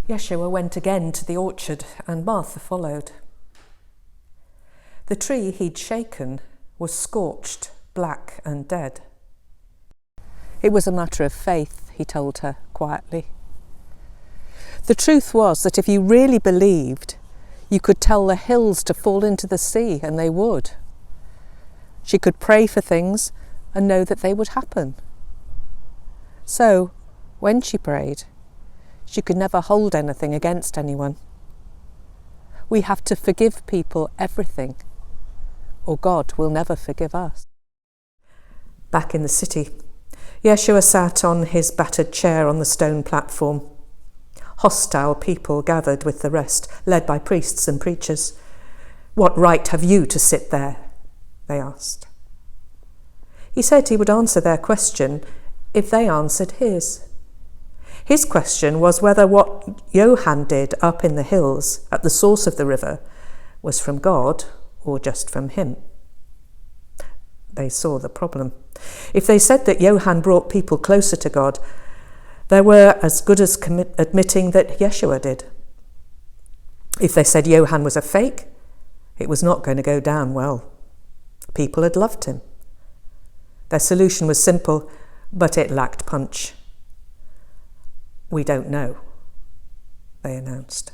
Yeshua went again to the orchard, and Martha followed. The tree he'd shaken was scorched, black and dead. It was a matter of faith, he told her quietly. The truth was that if you really believed, you could tell the hills to fall into the sea, and they would. She could pray for things and know that they would happen. So, when she prayed, she could never hold anything against anyone. We have to forgive people everything, or God will never forgive us. Back in the city, Yeshua sat on his battered chair on the stone platform. Hostile people gathered with the rest, led by priests and preachers. "What right have you to sit there?" they asked. He said he would answer their question if they answered his. His question was whether what Johann did up in the hills at the source of the river was from God or just from him. They saw the problem. If they said that Johann brought people closer to God, they were as good as admitting that Yeshua did. If they said Johann was a fake, it was not going to go down well. People had loved him. Their solution was simple, but it lacked punch. "We don't know," they announced.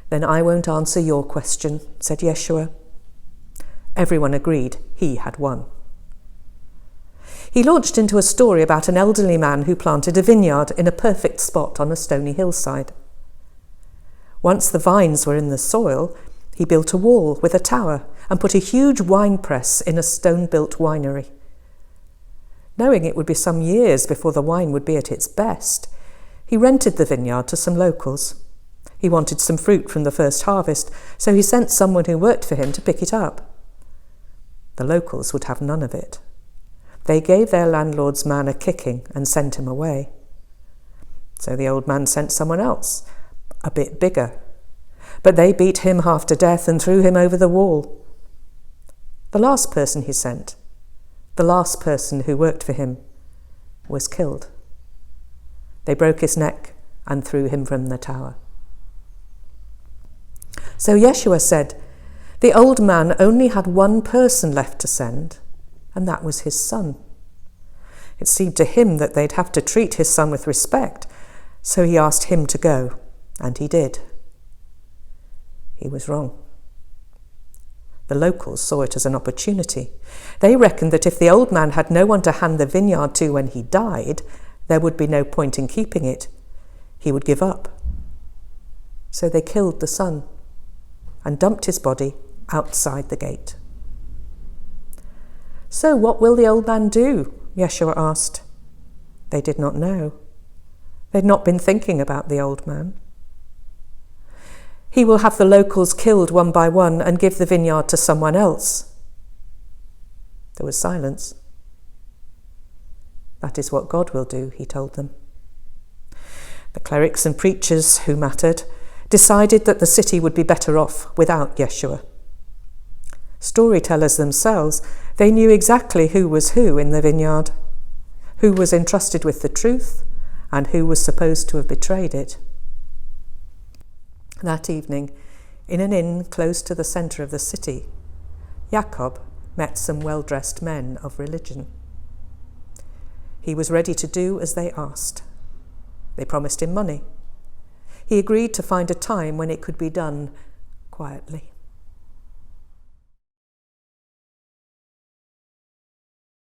"Then I won't answer your question," said Yeshua. Everyone agreed he had won. He launched into a story about an elderly man who planted a vineyard in a perfect spot on a stony hillside. Once the vines were in the soil, he built a wall with a tower and put a huge wine press in a stone-built winery. Knowing it would be some years before the wine would be at its best, he rented the vineyard to some locals. He wanted some fruit from the first harvest, so he sent someone who worked for him to pick it up. The locals would have none of it. They gave their landlord's man a kicking and sent him away. So the old man sent someone else, a bit bigger. But they beat him half to death and threw him over the wall. The last person he sent, the last person who worked for him, was killed. They broke his neck and threw him from the tower. So Yeshua said, the old man only had one person left to send, and that was his son. It seemed to him that they'd have to treat his son with respect, so he asked him to go, and he did. He was wrong. The locals saw it as an opportunity. They reckoned that if the old man had no one to hand the vineyard to when he died, there would be no point in keeping it. He would give up. So they killed the son and dumped his body outside the gate. "So what will the old man do?" Yeshua asked. They did not know. They'd not been thinking about the old man. "He will have the locals killed one by one and give the vineyard to someone else." There was silence. "That is what God will do," he told them. The clerics and preachers who mattered decided that the city would be better off without Yeshua. Storytellers themselves, they knew exactly who was who in the vineyard, who was entrusted with the truth and who was supposed to have betrayed it. That evening, in an inn close to the centre of the city, Jacob met some well-dressed men of religion. He was ready to do as they asked. They promised him money. He agreed to find a time when it could be done quietly.